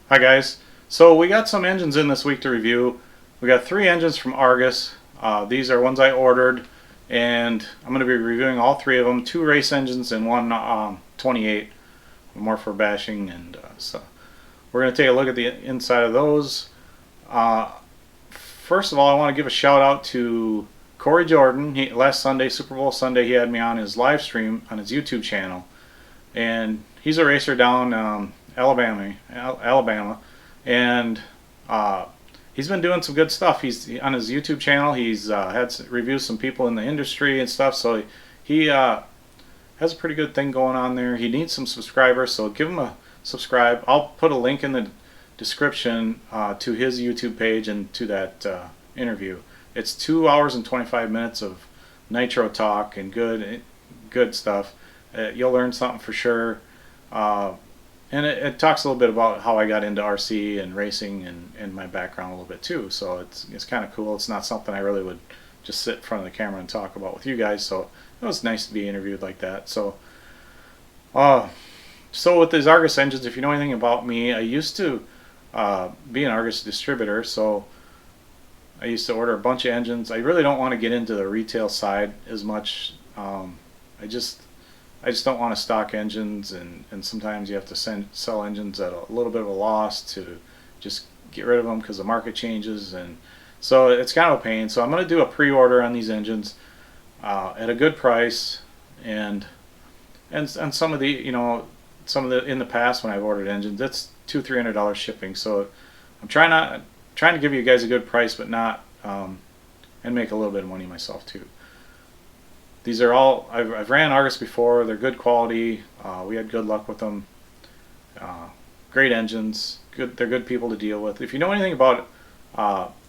Hi guys. So we got some engines in this week to review. We got 3 engines from Argus. These are ones I ordered, and I'm going to be reviewing all 3 of them. 2 race engines and one 28, more for bashing. And so we're going to take a look at the inside of those. First of all, I want to give a shout out to Corey Jordan. Last Sunday, Super Bowl Sunday, he had me on his live stream on his YouTube channel, and he's a racer down Alabama, and he's been doing some good stuff. He's on his YouTube channel. He's had reviews some people in the industry and stuff. So he has a pretty good thing going on there. He needs some subscribers, so give him a subscribe. I'll put a link in the description to his YouTube page and to that interview. It's 2 hours and 25 minutes of nitro talk and good stuff. You'll learn something for sure. And it talks a little bit about how I got into RC and racing and my background a little bit too. So it's kind of cool. It's not something I really would just sit in front of the camera and talk about with you guys. So it was nice to be interviewed like that. So with these Argus engines, if you know anything about me, I used to be an Argus distributor. So I used to order a bunch of engines. I really don't want to get into the retail side as much. I just don't want to stock engines, and sometimes you have to sell engines at a little bit of a loss to just get rid of them because the market changes, and so it's kind of a pain. So I'm going to do a pre-order on these engines at a good price, and some of the in the past when I've ordered engines, it's $200-300 shipping. So I'm trying to give you guys a good price, but not and make a little bit of money myself too. These are all, I've ran Argus before. They're good quality. We had good luck with them. Great engines. They're good people to deal with. If you know anything about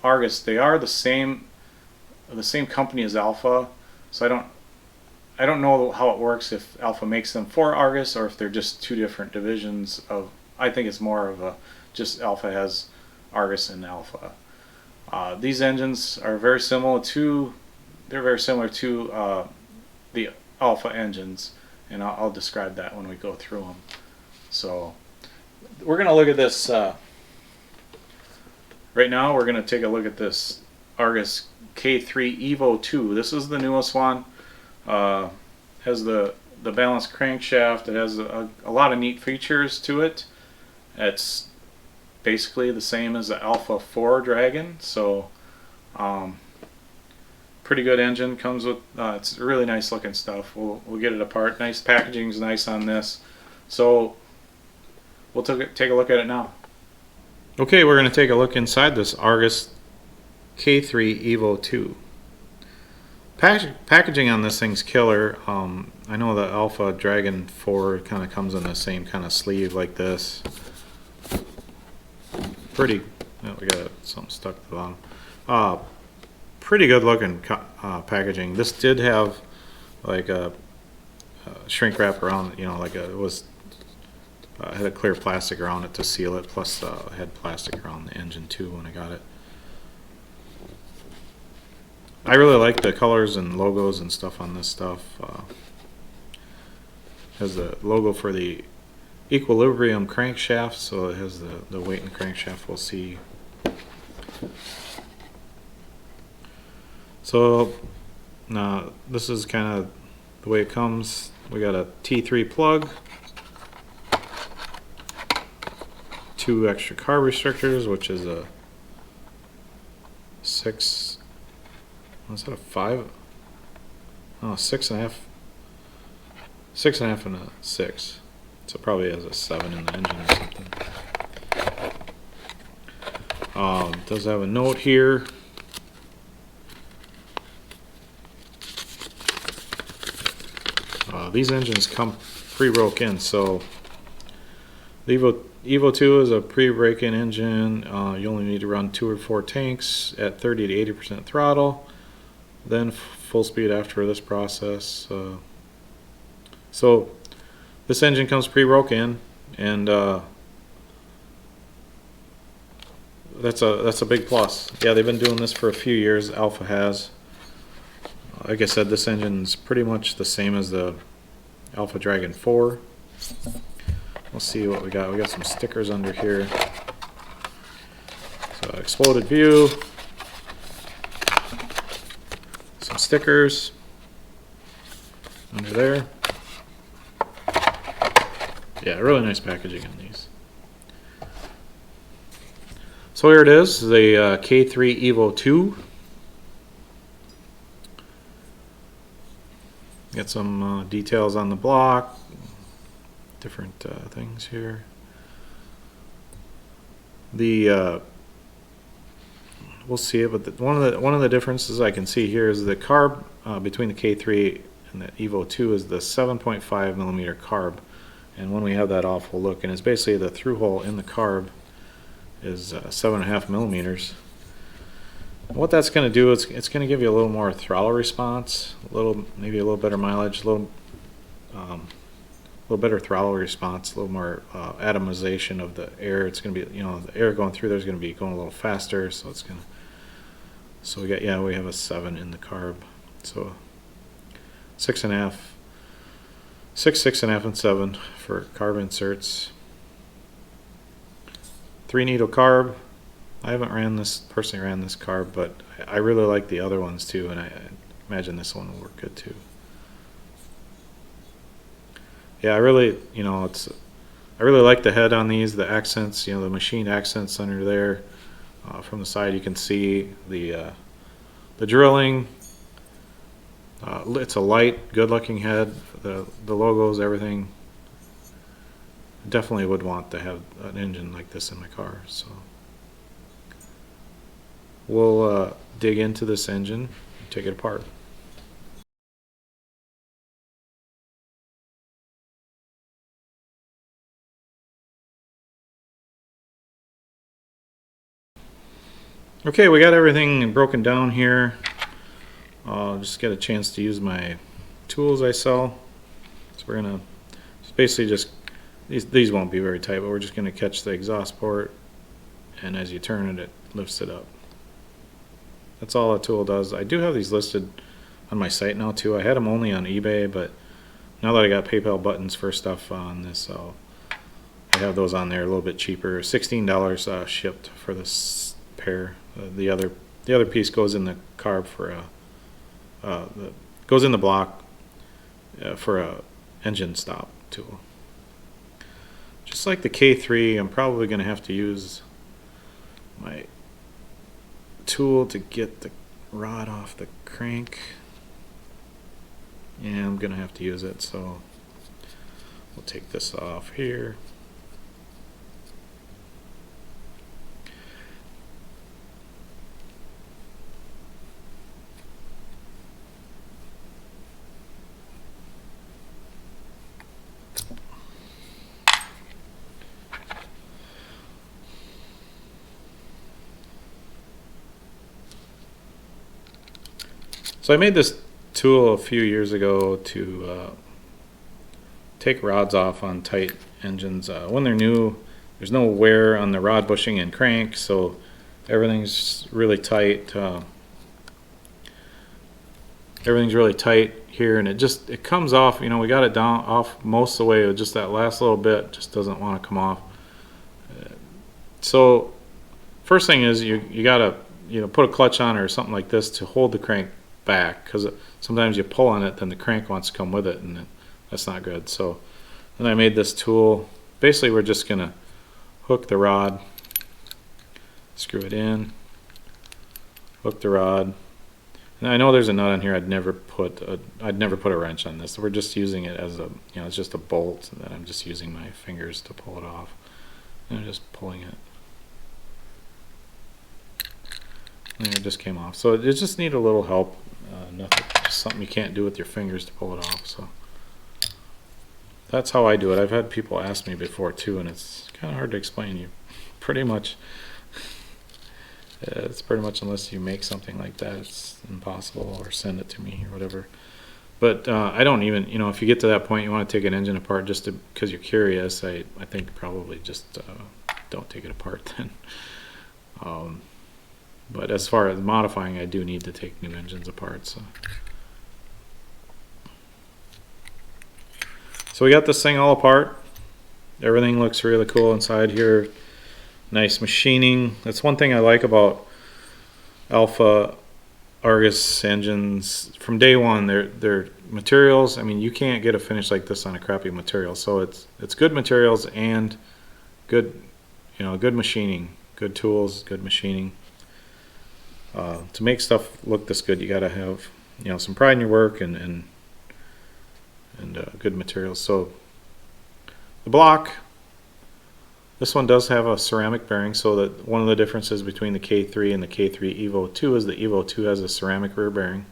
Argus, they are the same company as Alpha. So I don't know how it works, if Alpha makes them for Argus or if they're just 2 different divisions of. I think it's more of just Alpha has Argus and Alpha. These engines are very similar to. They're very similar to the Alpha engines, and I'll describe that when we go through them. So we're going to look at this right now. We're going to take a look at this Argus K3 Evo2. This is the newest one. Has the balanced crankshaft. It has a lot of neat features to it. It's basically the same as the Alpha 4 Dragon. So pretty good engine. Comes with it's really nice looking stuff. We'll get it apart. Nice packaging's nice on this. So we'll take a look at it now. Okay, we're going to take a look inside this Argus K3 Evo2. Packaging on this thing's killer. I know the Alpha Dragon 4 kind of comes in the same kind of sleeve like this. Pretty. Oh, we got something stuck to the bottom. Pretty good looking packaging. This did have like a shrink wrap around, like it was had a clear plastic around it to seal it, plus had plastic around the engine too when I got it. I really like the colors and logos and stuff on this stuff. Has the logo for the equilibrium crankshaft, so it has the weight in the crankshaft we'll see. So now this is kind of the way it comes. We got a T3 plug, 2 extra carb restrictors, which is a 6. Was that a 5? Oh, 6.5. 6.5 and a 6. So probably has a 7 in the engine or something. Does have a note here. These engines come pre-broke in, so the Evo 2 is a pre-break-in engine. You only need to run 2 or 4 tanks at 30 to 80% throttle, then full speed after this process. So this engine comes pre-broke in, and that's a big plus. Yeah, they've been doing this for a few years. Alpha has. Like I said, this engine's pretty much the same as the Alpha Dragon 4. We'll see what we got. We got some stickers under here. exploded view, some stickers under there. Yeah, really nice packaging on these. So here it is, the K3 Evo II. Got some details on the block, different things here. The we'll see it, but one of the differences I can see here is the carb between the K3 and the Evo II is the 7.5 millimeter carb, and when we have that off, we'll look, and it's basically the through hole in the carb is 7.5 millimeters. What that's going to do is it's going to give you a little more throttle response, maybe a little better mileage, a little better throttle response, a little more atomization of the air. It's going to be, the air going through there is going to be going a little faster, so it's going to. So we have a 7 in the carb, so 6.5, 6.5, and 7 for carb inserts. 3 needle carb. I haven't personally ran this carb, but I really like the other ones too, and I imagine this one will work good too. Yeah, I really like the head on these, the accents, the machined accents under there. From the side you can see the drilling. It's a light, good looking head. The logos, everything. Definitely would want to have an engine like this in my car. So we'll dig into this engine and take it apart. Okay, we got everything broken down here. Just get a chance to use my tools I sell. So we're gonna basically just these won't be very tight, but we're just gonna catch the exhaust port, and as you turn it, it lifts it up. That's all a tool does. I do have these listed on my site now too. I had them only on eBay, but now that I got PayPal buttons for stuff on this, I have those on there a little bit cheaper. $16 shipped for this pair. The other piece goes in the carb for goes in the block for a engine stop tool. Just like the K3, I'm probably going to have to use my tool to get the rod off the crank. Yeah, I'm going to have to use it, so we'll take this off here. So I made this tool a few years ago to take rods off on tight engines. When they're new, there's no wear on the rod bushing and crank, so everything's really tight. Everything's really tight here, and it comes off. We got it down off most of the way. Just that last little bit just doesn't want to come off. So first thing is you gotta put a clutch on or something like this to hold the crank back, because sometimes you pull on it, then the crank wants to come with it, and that's not good. So then I made this tool. Basically, we're just gonna hook the rod, screw it in, hook the rod. And I know there's a nut on here. I'd never put a wrench on this. So we're just using it as a it's just a bolt, and then I'm just using my fingers to pull it off, and I'm just pulling it. And it just came off. So it just needed a little help. Nothing, something you can't do with your fingers to pull it off. So that's how I do it. I've had people ask me before too, and it's kind of hard to explain. It's pretty much unless you make something like that, it's impossible, or send it to me or whatever. But I don't even, if you get to that point, you want to take an engine apart just because you're curious. I think probably just don't take it apart then. But as far as modifying, I do need to take new engines apart. So we got this thing all apart. Everything looks really cool inside here. Nice machining. That's one thing I like about Alpha Argus engines. From day one, they're materials. I mean, you can't get a finish like this on a crappy material. So it's good materials and good, good machining, good tools, good machining. To make stuff look this good, you got to have some pride in your work and good materials. So the block, this one does have a ceramic bearing, so that one of the differences between the K3 and the K3 Evo 2 is the Evo 2 has a ceramic rear bearing.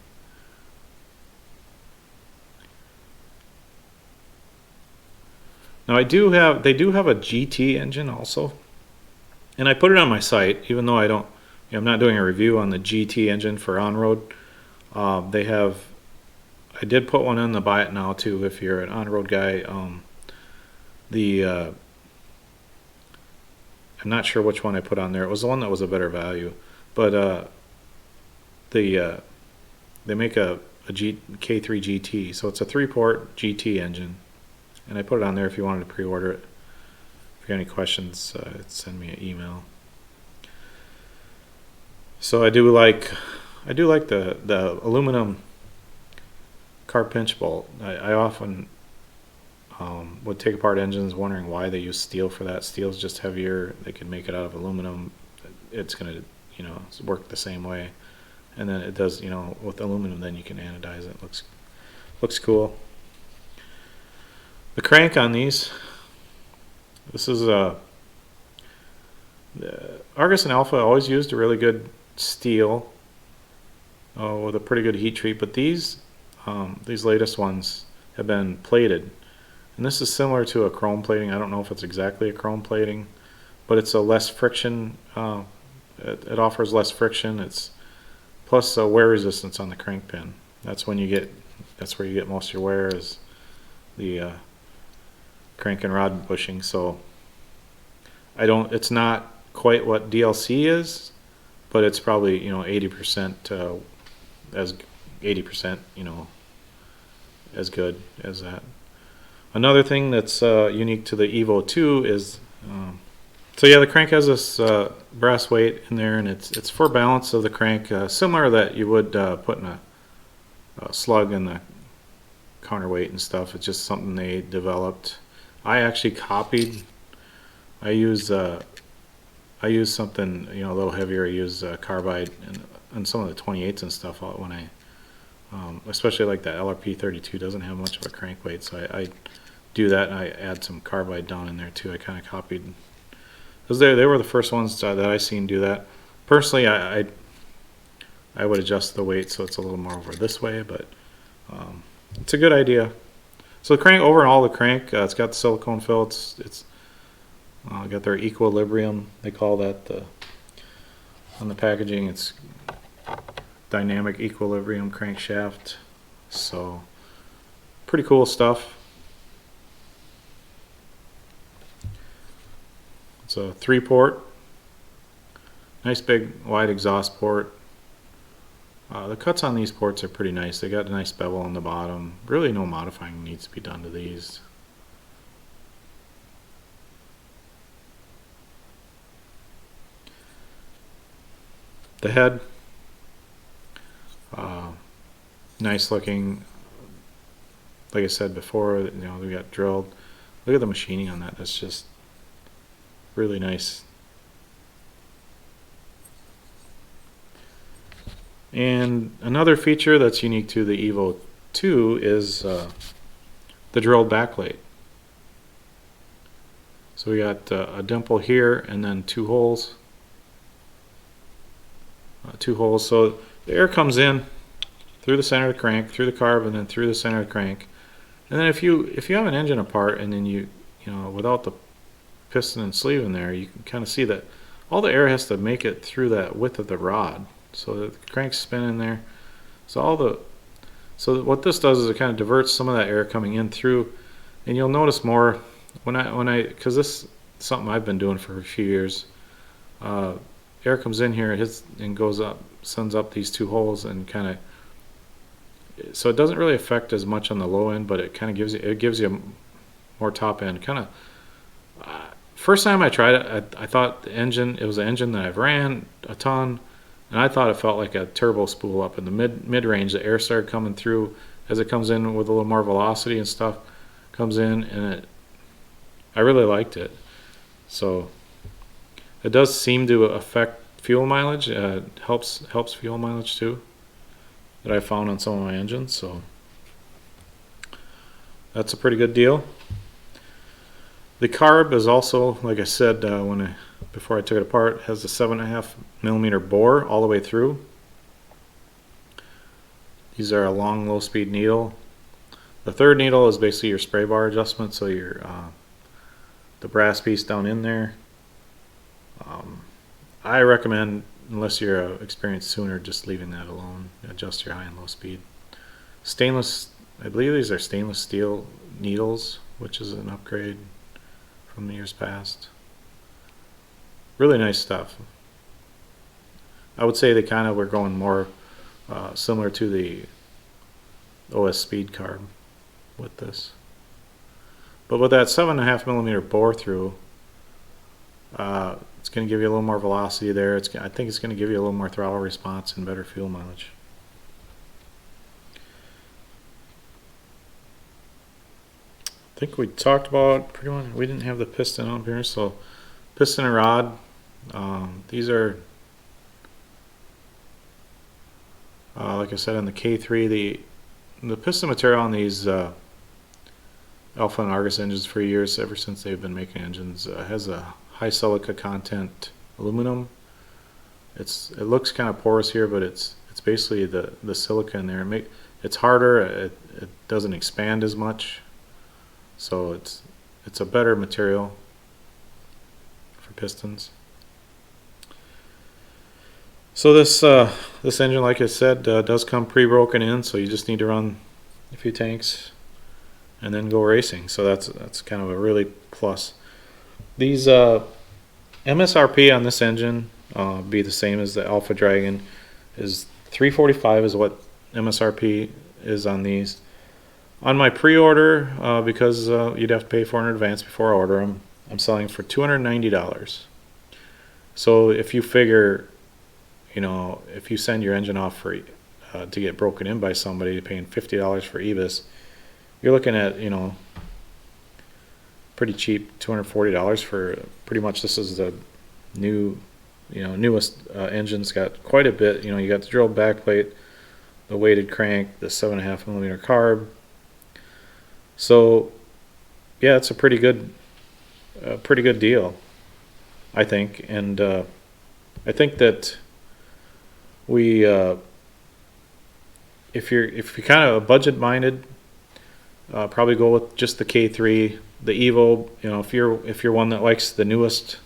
Now they do have a GT engine also, and I put it on my site, even though I'm not doing a review on the GT engine for on-road. I did put one in the buy it now too if you're an on-road guy. I'm not sure which one I put on there. It was the one that was a better value, but they make a K3 GT, so it's a 3-port GT engine, and I put it on there if you wanted to pre-order it. If you have any questions, send me an email. So I do like the aluminum carb pinch bolt. I often would take apart engines wondering why they use steel for that. Steel's just heavier. They could make it out of aluminum. It's going to work the same way. And then it does, with aluminum, then you can anodize it. Looks cool. The crank on these, this is Argus and Alpha always used a really good steel with a pretty good heat treat, but these latest ones have been plated. And this is similar to a chrome plating. I don't know if it's exactly a chrome plating, but it's a less friction. It offers less friction. It's plus wear resistance on the crank pin. That's where you get most of your wear is the crank and rod bushing. So it's not quite what DLC is, but it's probably 80% as 80% as good as that. Another thing that's unique to the Evo 2 is, the crank has this brass weight in there, and it's for balance of the crank, similar that you would put in a slug in the counterweight and stuff. It's just something they developed. I actually copied. I use something a little heavier. I use carbide and some of the 28s and stuff when I, especially like that LRP 32 doesn't have much of a crank weight, so I do that, and I add some carbide down in there too. I kind of copied, because they were the first ones that I seen do that. Personally, I would adjust the weight so it's a little more over this way, but it's a good idea. So the crank, overall, the crank, it's got the silicone fill. It's got their equilibrium. They call that on the packaging. It's dynamic equilibrium crankshaft. So pretty cool stuff. It's a 3-port, nice big wide exhaust port. The cuts on these ports are pretty nice. They got a nice bevel on the bottom. Really no modifying needs to be done to these. The head, nice looking. Like I said before, we got drilled. Look at the machining on that. That's just really nice. And another feature that's unique to the Evo 2 is the drilled backplate. So we got a dimple here and then two holes. So the air comes in through the center of the crank, through the carb, and then through the center of the crank. And then if you have an engine apart and then you without the piston and sleeve in there, you can kind of see that all the air has to make it through that width of the rod, so that the crank's spinning there. So what this does is it kind of diverts some of that air coming in through, and you'll notice more because this is something I've been doing for a few years. Air comes in here, it hits and goes up, sends up these two holes, and kind of, so it doesn't really affect as much on the low end, but it kind of gives you more top end. Kind of first time I tried it, I thought it was an engine that I've ran a ton, and I thought it felt like a turbo spool up in the mid range. The air started coming through as it comes in with a little more velocity and stuff comes in, and I really liked it. So it does seem to affect fuel mileage. Helps fuel mileage too, that I found on some of my engines. So that's a pretty good deal. The carb is also, like I said, before I took it apart, has a 7.5mm bore all the way through. These are a long low-speed needle. The third needle is basically your spray bar adjustment, so your the brass piece down in there. I recommend, unless you're an experienced tuner, just leaving that alone. Adjust your high and low speed. Stainless, I believe these are stainless steel needles, which is an upgrade from the years past. Really nice stuff. I would say they kind of were going more similar to the OS Speed carb with this. But with that 7.5mm bore through, it's going to give you a little more velocity there. I think it's going to give you a little more throttle response and better fuel mileage. I think we talked about pretty much. We didn't have the piston up here, so piston and rod. These are, like I said, on the K3, the piston material on these Alpha and Argus engines for years, ever since they've been making engines, has a high silica content aluminum. It looks kind of porous here, but it's basically the silica in there. It's harder. It doesn't expand as much, so it's a better material for pistons. So this engine, like I said, does come pre-broken in, so you just need to run a few tanks and then go racing. So that's kind of a really plus. These MSRP on this engine be the same as the Alpha Dragon. Is $345 is what MSRP is on these. On my pre-order, because you'd have to pay for it in advance before I order them, I'm selling for $290. So if you figure, if you send your engine off for to get broken in by somebody, paying $50 for EBIS, you're looking at, pretty cheap, $240 for pretty much. This is the newest engine's got quite a bit. You got the drilled backplate, the weighted crank, the 7.5mm carb. So yeah, it's a pretty good deal, I think. And I think that if you're kind of budget minded, probably go with just the K3, the Evo. If you're one that likes the newest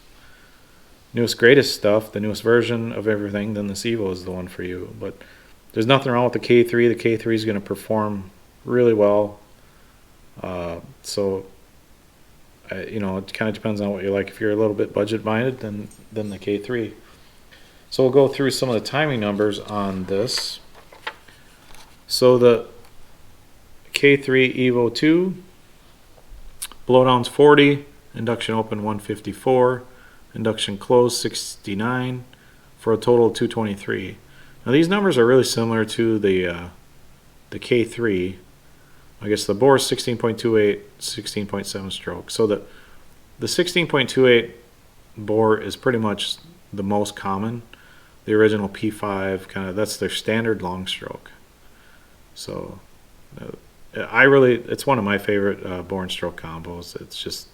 greatest stuff, the newest version of everything, then this Evo is the one for you. But there's nothing wrong with the K3. The K3 is going to perform really well. So it kind of depends on what you like. If you're a little bit budget minded, then the K3. So we'll go through some of the timing numbers on this. So the K3 Evo2, blowdown's 40, induction open 154, induction closed 69, for a total of 223. Now these numbers are really similar to the K3. I guess the bore is 16.28, 16.7 stroke. So the 16.28 bore is pretty much the most common. The original P5 that's their standard long stroke. So it's one of my favorite bore and stroke combos. It's just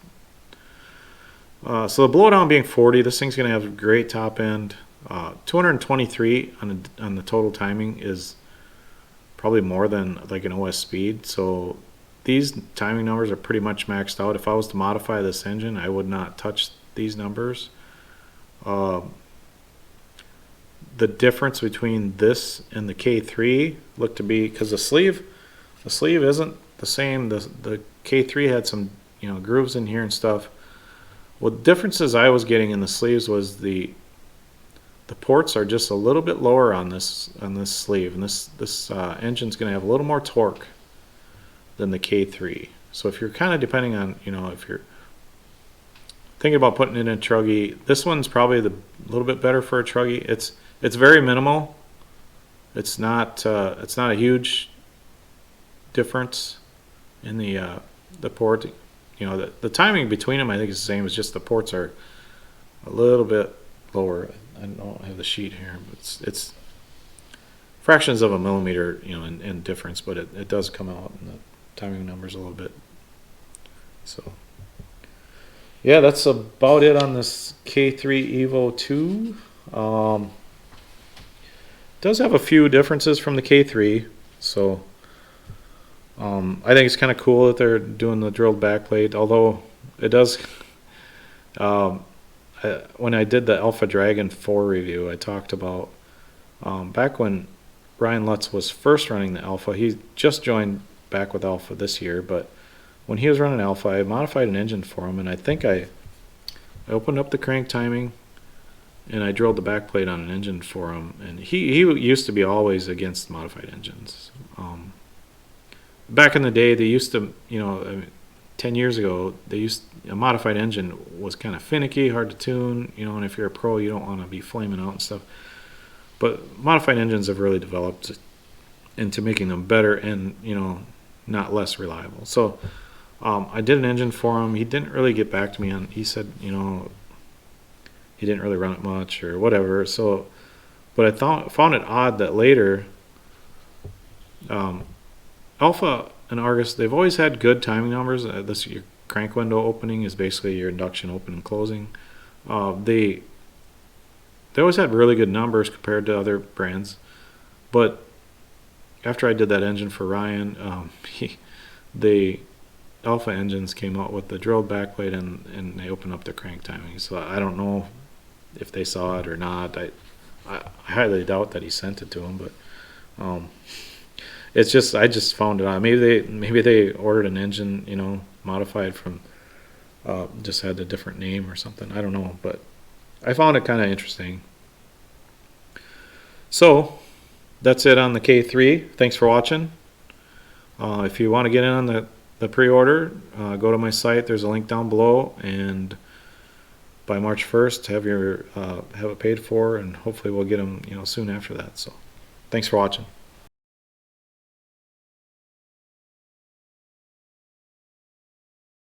so the blowdown being 40, this thing's going to have a great top end. 223 on the total timing is probably more than like an OS Speed. So these timing numbers are pretty much maxed out. If I was to modify this engine, I would not touch these numbers. The difference between this and the K3 looked to be, because the sleeve isn't the same. The K3 had some grooves in here and stuff. What differences I was getting in the sleeves was the ports are just a little bit lower on this sleeve, and this engine's going to have a little more torque than the K3. So if you're kind of depending on, if you're thinking about putting it in a truggy, this one's probably a little bit better for a truggy. It's very minimal. It's not a huge difference in the port. You know, the timing between them I think is the same. It's just the ports are a little bit lower. I don't have the sheet here, but it's fractions of a millimeter, you know, in difference, but it does come out in the timing numbers a little bit. So yeah, that's about it on this K3 Evo 2. Does have a few differences from the K3, so I think it's kind of cool that they're doing the drilled backplate, although it does when I did the Alpha Dragon 4 review, I talked about back when Ryan Lutz was first running the Alpha. He just joined back with Alpha this year, but when he was running Alpha, I modified an engine for him, and I think I opened up the crank timing and I drilled the backplate on an engine for him. And he used to be always against modified engines. Back in the day, they used to, you know, I mean, 10 years ago, a modified engine was kind of finicky, hard to tune, you know, and if you're a pro, you don't want to be flaming out and stuff. But modified engines have really developed into making them better and, you know, not less reliable. So I did an engine for him. He didn't really get back to me on, he said, you know, he didn't really run it much or whatever. So, but I found it odd that later, Alpha and Argus, they've always had good timing numbers. Your crank window opening is basically your induction open and closing. They always had really good numbers compared to other brands. But after I did that engine for Ryan, the Alpha engines came out with the drilled backplate and they opened up the crank timing. So I don't know if they saw it or not. I highly doubt that he sent it to him, but it's just, I just found it out. Maybe they ordered an engine, you know, modified from just had a different name or something. I don't know, but I found it kind of interesting. So that's it on the K3. Thanks for watching. If you want to get in on the pre-order, go to my site. There's a link down below, and by March 1st, have it paid for, and hopefully we'll get them, you know, soon after that. So thanks for watching.